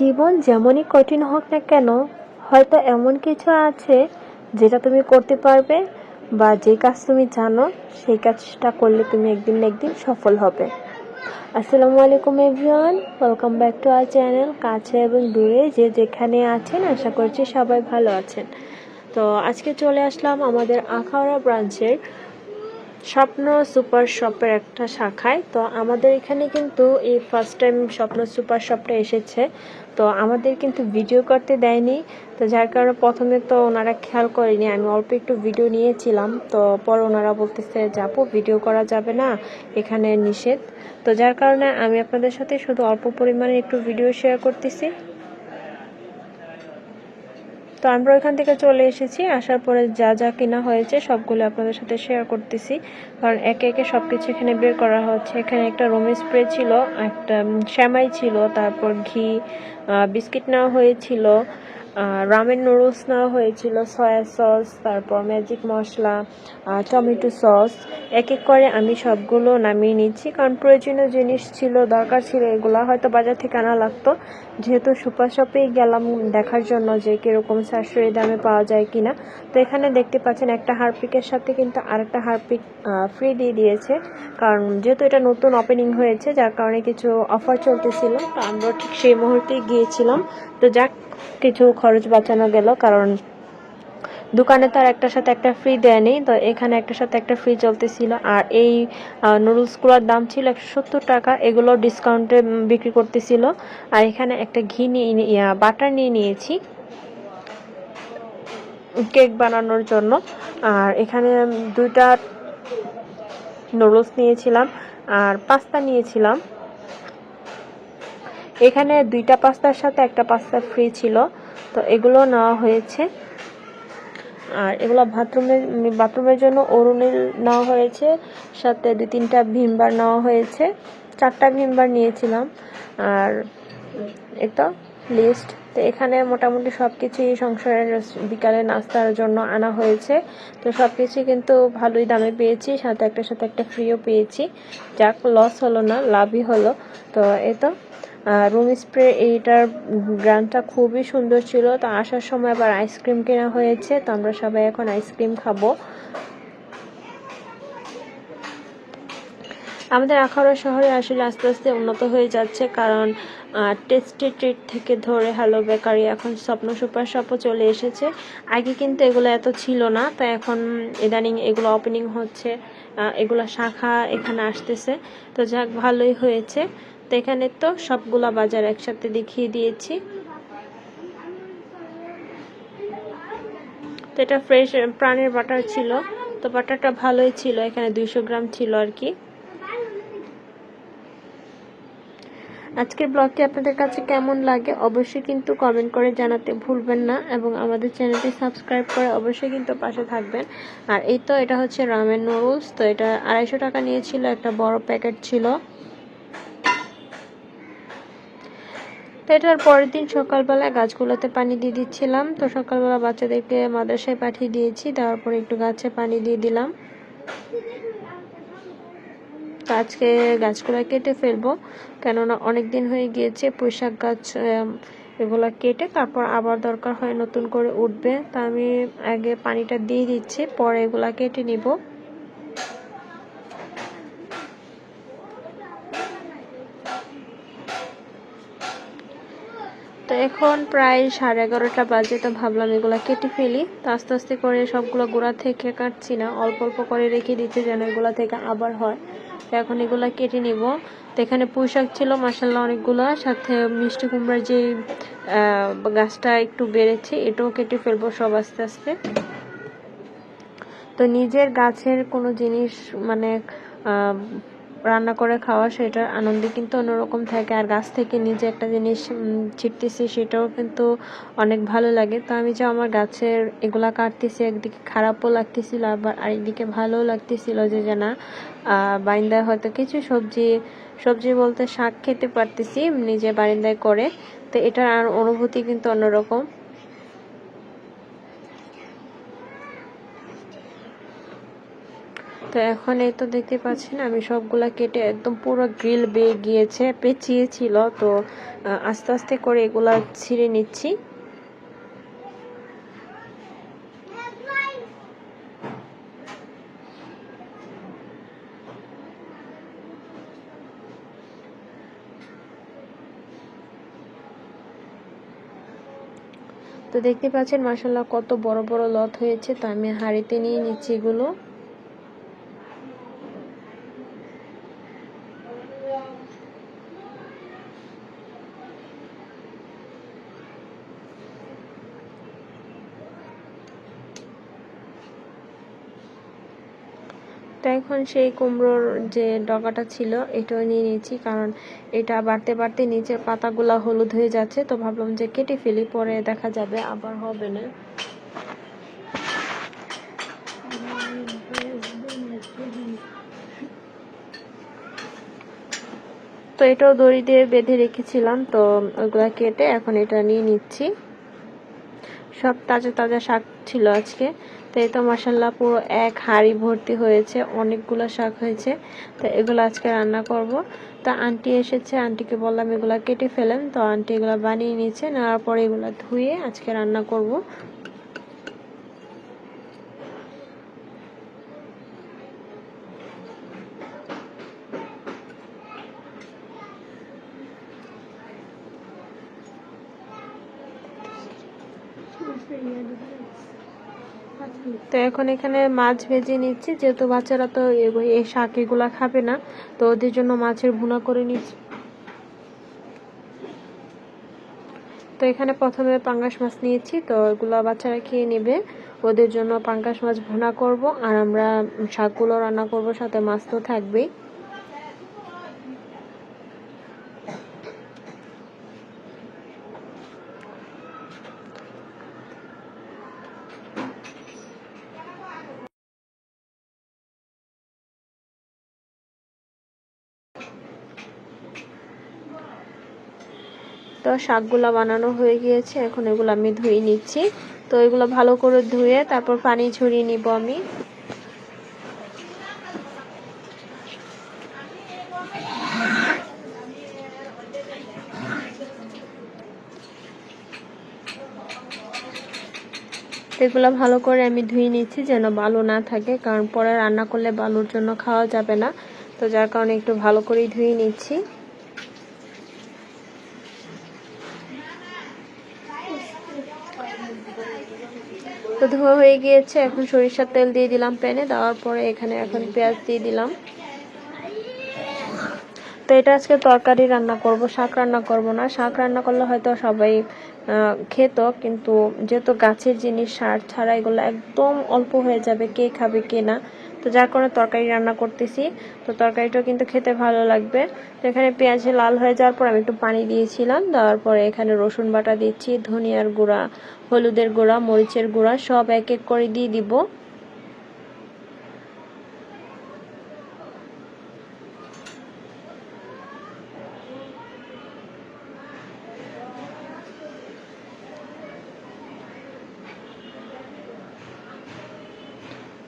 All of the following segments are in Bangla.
জীবন যেমনই কঠিন হোক না কেন, হয়তো এমন কিছু আছে যেটা তুমি করতে পারবে, বা যে কাজ তুমি জানো সেই কাজটা করলে তুমি একদিন না একদিন সফল হবে। আসসালামু আলাইকুম everyone, welcome back to our channel. কাছে এবং দূরে যে যেখানে আছেন, আশা করছি সবাই ভালো আছেন। তো আজকে চলে আসলাম আমাদের আখাউড়া ব্রাঞ্চের স্বপ্ন সুপার শপের একটা শাখায়। তো আমাদের এখানে কিন্তু এই ফার্স্ট টাইম স্বপ্ন সুপার শপটা এসেছে। তো আমাদের কিন্তু ভিডিও করতে দেয়নি, তো যার কারণে প্রথমে তো ওনারা খেয়াল করেনি। আমি অল্প একটু ভিডিও নিয়েছিলাম, তো পরে ওনারা বলতেছে যাবো ভিডিও করা যাবে না, এখানে নিষেধ। তো যার কারণে আমি আপনাদের সাথে শুধু অল্প পরিমাণে একটু ভিডিও শেয়ার করতেছি। তো আমরা ওইখান থেকে চলে এসেছি, আসার পরে যা যা কেনা হয়েছে সবগুলো আপনাদের সাথে শেয়ার করতেছি, কারণ একে একে সব কিছু এখানে বের করা হচ্ছে। এখানে একটা রোমি স্প্রে ছিল, একটা শ্যামাই ছিল, তারপর ঘি, বিস্কিট নেওয়া হয়েছিল, রামেন নুডলস নেওয়া হয়েছিল, সয়া সস, তারপর ম্যাজিক মশলা, টমেটো সস। এক এক করে আমি সবগুলো নামিয়ে নিচ্ছি, কারণ প্রয়োজনীয় জিনিস ছিল, দরকার ছিল, এগুলো হয়তো বাজার থেকে আনা লাগতো। যেহেতু সুপার শপেই গেলাম দেখার জন্য যে কীরকম সাশ্রয়ী দামে পাওয়া যায় কিনা। তো এখানে দেখতে পাচ্ছেন একটা হারপিকের সাথে কিন্তু আরেকটা হারপিক ফ্রি দিয়ে দিয়েছে, কারণ যেহেতু এটা নতুন ওপেনিং হয়েছে, যার কারণে কিছু অফার চলতেছিল। তো আমরা ঠিক সেই মুহূর্তে গিয়েছিলাম। তো যাক, কিছু খরচ বাঁচানো গেল, কারণ দোকানে তার একটার সাথে একটা ফ্রি দেয় নেই, তো এখানে একটার সাথে একটা ফ্রি চলতেছিল। আর এই নুডলসগুলোর দাম ছিল 170 টাকা, এগুলো ডিসকাউন্টে বিক্রি করতেছিল। আর এখানে একটা ঘি নিয়ে বাটার নিয়ে নিয়েছি কেক বানানোর জন্য। আর এখানে 2টা নুডলস নিয়েছিলাম আর পাস্তা নিয়েছিলাম। এখানে 2টা পাস্তার সাথে একটা পাস্তা ফ্রি ছিল, তো এগুলো নেওয়া হয়েছে। আর এগুলো বাথরুমের জন্য ওরুনিল নেওয়া হয়েছে, সাথে 2-3টা ভিমবার নেওয়া হয়েছে, 4টা ভিমবার নিয়েছিলাম। আর এটা লিস্ট। তো এখানে মোটামুটি সব কিছুই সংসারের বিকালে নাস্তার জন্য আনা হয়েছে। তো সব কিছুই কিন্তু ভালোই দামে পেয়েছি, সাথে একটা ফ্রিও পেয়েছি। যাক, লস হলো না, লাভই হলো। তো এই তো রুম স্প্রে, এইটার গ্রানটা খুবই সুন্দর ছিল। তো আসার সময় আবার আইসক্রিম কেনা হয়েছে, তো আমরা সবাই এখন আইসক্রিম খাবো। আমাদের আখাউড়া শহরে আসলে আস্তে আস্তে উন্নত হয়ে যাচ্ছে, কারণ টেস্টি ট্রিট থেকে ধরে হ্যালো বেকারি, এখন স্বপ্ন সুপার শপও চলে এসেছে। আগে কিন্তু এগুলো এত ছিল না, তো এখন ইদানিং এগুলো ওপেনিং হচ্ছে, এগুলো শাখা এখানে আসতেছে। তো যাক, ভালোই হয়েছে। তো এখানে তো সবগুলা বাজার একসাথে দেখিয়ে দিয়েছি। তো এটা ফ্রেশ প্রাণের বাটার ছিল, তো বাটারটা ভালোই ছিল, এখানে 200 গ্রাম ছিল আর কি। আজকের ব্লগটি আপনাদের কাছে কেমন লাগে অবশ্যই কিন্তু কমেন্ট করে জানাতে ভুলবেন না, এবং আমাদের চ্যানেলটি সাবস্ক্রাইব করে অবশ্যই কিন্তু পাশে থাকবেন। আর এই তো এটা হচ্ছে রামেন নুডলস, তো এটা 250 টাকা নিয়েছিল, একটা বড় প্যাকেট ছিল। তো এটার পরের দিন সকালবেলা গাছগুলোতে পানি দিয়ে দিচ্ছিলাম। তো সকালবেলা বাচ্চাদেরকে মাদ্রাসায় পাঠিয়ে দিয়েছি, দেওয়ার পরে একটু গাছে পানি দিয়ে দিলাম। তো আজকে গাছগুলো কেটে ফেলবো, কেননা অনেক দিন হয়ে গিয়েছে পুঁইশাক গাছ এগুলো কেটে তারপর আবার দরকার হয় নতুন করে উঠবে। তা আমি আগে পানিটা দিয়ে দিচ্ছি, পরে এগুলা কেটে নিব। তো এখন প্রায় 11:30 বাজে, তো ভাবলাম এগুলো কেটে ফেলি। তো আস্তে আস্তে করে সবগুলো গোড়া থেকে কাটছি না, অল্প অল্প করে রেখে দিচ্ছি যেন এগুলা থেকে আবার হয়। তো এখন এগুলা কেটে নিব। তো এখানে পুঁইশাক ছিল মাশাআল্লাহ অনেকগুলো, সাথে মিষ্টি কুমড়ার যে গাছটা একটু বেড়েছে, এটাও কেটে ফেলবো সব আস্তে আস্তে। তো নিজের গাছের কোনো জিনিস মানে রান্না করে খাওয়া, সেটার আনন্দ কিন্তু অন্যরকম থাকে। আর গাছ থেকে নিজে একটা জিনিস ছিটতেছি, সেটাও কিন্তু অনেক ভালো লাগে। তো আমি যে আমার গাছের এগুলা কাটতেছি, একদিকে খারাপও লাগতেছিল, আবার আরেকদিকে ভালোও লাগতেছিল যে না বারিন্দায় হয়তো কিছু সবজি বলতে শাক খেতে পারতেছি নিজে বারিন্দায় করে। তো এটার আর অনুভূতি কিন্তু অন্যরকম। তো এখন এই তো দেখতে পাচ্ছেন আমি সবগুলা কেটে একদম পুরো গ্রিল বেয়ে গিয়েছে, পেঁচিয়েছিল। তো আস্তে আস্তে করে এগুলা ছিঁড়ে নিচ্ছি। তো দেখতে পাচ্ছেন মাশাআল্লাহ কত বড় বড় লত হয়েছে। তো আমি হাঁড়িতে নিয়ে নিচ্ছি এগুলো। তো এখন সেই কুমড়োর যে ডগাটা ছিল এটাও নিয়ে নিচ্ছি, কারণ এটা বাড়তে বাড়তে নিচের পাতাগুলা হলুদ হয়ে যাচ্ছে। তো ভাবলাম যে কেটে ফেলি, পরে দেখা যাবে আবার হবে না। তো এটাও দড়ি দিয়ে বেঁধে রেখেছিলাম, তো ওইগুলা কেটে এখন এটা নিয়ে নিচ্ছি। সব তাজা তাজা শাক ছিল আজকে। তো এই তো মাশাআল্লাহ পুরো এক হাঁড়ি ভর্তি হয়েছে, অনেকগুলো শাক হয়েছে। তো এগুলো আজকে রান্না করব। তো আন্টি এসেছে, আন্টিকে বললাম এগুলা কেটে ফেলেন। তো আন্টি এগুলা বানিয়ে নিয়েছে, নেওয়ার পরে এগুলা ধুয়ে আজকে রান্না করব। তো এখন এখানে মাছ ভেজে নিচ্ছি, যেহেতু বাচ্চারা তো এই শাক এগুলা খাবে না। তো ওদের জন্য মাছের ভুনা করে নিচ্ছি। তো এখানে প্রথমে পাঙ্গাস মাছ নিয়েছি, তো এগুলো বাচ্চারা খেয়ে নেবে। ওদের জন্য পাঙ্গাস মাছ ভুনা করব, আর আমরা শাকগুলো রান্না করব, সাথে মাছ তো থাকবেই। তো শাকগুলো বানানো হয়ে গিয়েছে, এখন এগুলো আমি ধুয়ে নিচ্ছি। তো এগুলো ভালো করে ধুয়ে তারপর পানি ঝরিয়ে নিব আমি। এগুলো ভালো করে আমি ধুয়ে নিচ্ছি যেন বালু না থাকে, কারণ পরে রান্না করলে বালুর জন্য খাওয়া যাবে না। তো যার কারণে একটু ভালো করেই ধুয়ে নিচ্ছি। তো ধোয়া হয়ে গিয়েছে, এখন সরিষার তেল দিয়ে দিলাম প্যানে, দেওয়ার পরে এখানে এখন পেঁয়াজ দিয়ে দিলাম। তো এটা আজকে তরকারি রান্না করব, শাক রান্না করব না। শাক রান্না করলে হয়তো সবাই খেত, কিন্তু যেহেতু গাছের জিনিস সার ছাড়া এগুলো একদম অল্প হয়ে যাবে, কে খাবে কে না। তো যার কারণে তরকারি রান্না করতেছি। তো তরকারিটাও কিন্তু খেতে ভালো লাগবে। তো এখানে পেঁয়াজ লাল হয়ে যাওয়ার পর আমি একটু পানি দিয়েছিলাম, দেওয়ার পরে এখানে রসুন বাটা দিচ্ছি, ধনিয়ার গুঁড়া, হলুদের গুঁড়া, মরিচের গুঁড়া সব এক এক করে দিয়ে দিব।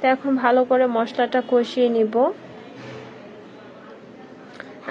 তো এখন ভালো করে মশলাটা কষিয়ে নিব।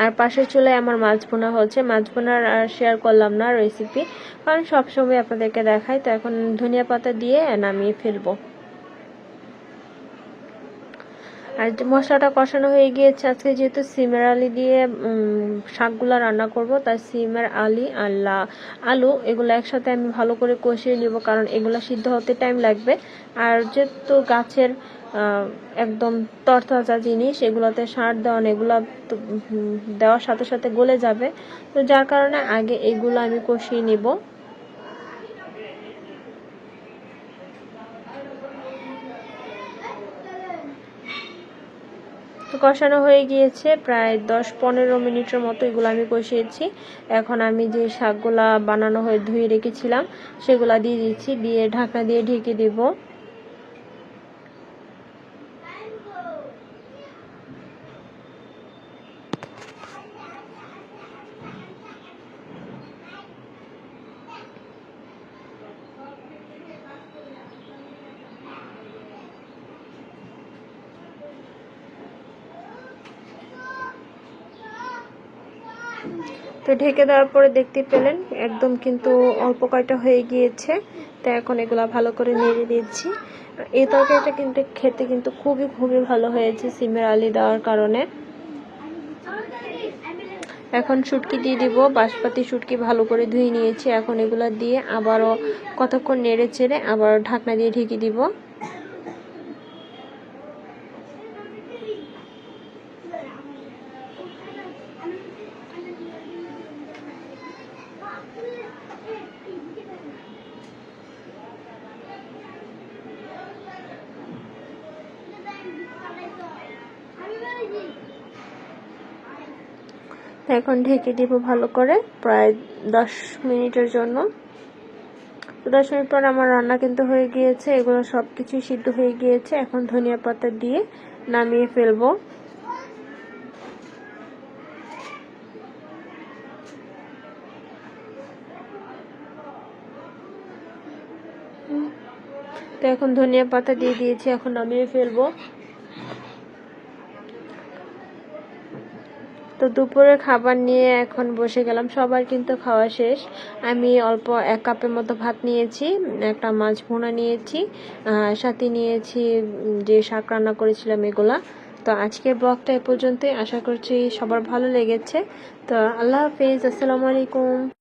আর পাশের চুলায় আমার মাছ ভুনা হচ্ছে। মাছ ভুনার আর শেয়ার করলাম না রেসিপি, কারণ সবসময় আপনাদেরকে দেখাই। তো এখন ধনিয়া পাতা দিয়ে নামিয়ে ফেলবো। আর মশলাটা কষানো হয়ে গিয়েছে। আজকে যেহেতু সিমের আলি দিয়ে শাকগুলো রান্না করব, তাই সিমের আলি আর আলু এগুলো একসাথে আমি ভালো করে কষিয়ে নিব, কারণ এগুলো সিদ্ধ হতে টাইম লাগবে। আর যেহেতু গাছের একদম তরতাজা জিনিস, এগুলোতে সার দেওয়া, এগুলো দেওয়ার সাথে সাথে গলে যাবে। তো যার কারণে আগে এগুলো আমি কষিয়ে নিব। তো কষানো হয়ে গিয়েছে, প্রায় 10-15 মিনিটের মতো এগুলো আমি কষিয়েছি। এখন আমি যে শাকগুলা বানানো হয়ে ধুয়ে রেখেছিলাম সেগুলা দিয়ে দিচ্ছি, দিয়ে ঢাকনা দিয়ে ঢেকে দেব। তো ঢেকে দেওয়ার পরে দেখতে পেলেন একদম কিন্তু অল্প কয়টা হয়ে গিয়েছে। তো এখন এগুলা ভালো করে নেড়ে দিচ্ছি। এই তরকারিটা কিন্তু খেতে কিন্তু খুবই খুবই ভালো হয়েছে সিমের আলি দেওয়ার কারণে। এখন শুটকি দিয়ে দিব, বাঁশপাতি শুটকি ভালো করে ধুয়ে নিয়েছি। এখন এগুলা দিয়ে আবারও কতক্ষণ নেড়ে চেড়ে আবার ঢাকনা দিয়ে ঢেকে দিব। এখন ঢেকে দিব ভালো করে প্রায় 10 মিনিটের জন্য। তো 10 মিনিট পর আমার রান্না কিন্তু হয়ে গিয়েছে, এগুলো সব কিছুই সিদ্ধ হয়ে গিয়েছে। এখন ধনিয়া পাতা দিয়ে নামিয়ে ফেলবো। তো এখন ধনিয়া পাতা দিয়ে দিয়েছি, এখন নামিয়ে ফেলবো। তো দুপুরের খাবার নিয়ে এখন বসে গেলাম, সবার কিন্তু খাওয়া শেষ। আমি অল্প 1 কাপের মতো ভাত নিয়েছি, একটা মাছ ভুনা নিয়েছি, সাথে নিয়েছি যে শাক রান্না করেছিলাম এগুলা। তো আজকের ব্লগটা এ পর্যন্তই, আশা করছি সবার ভালো লেগেছে। তো আল্লাহ হাফেজ, আসসালামু আলাইকুম।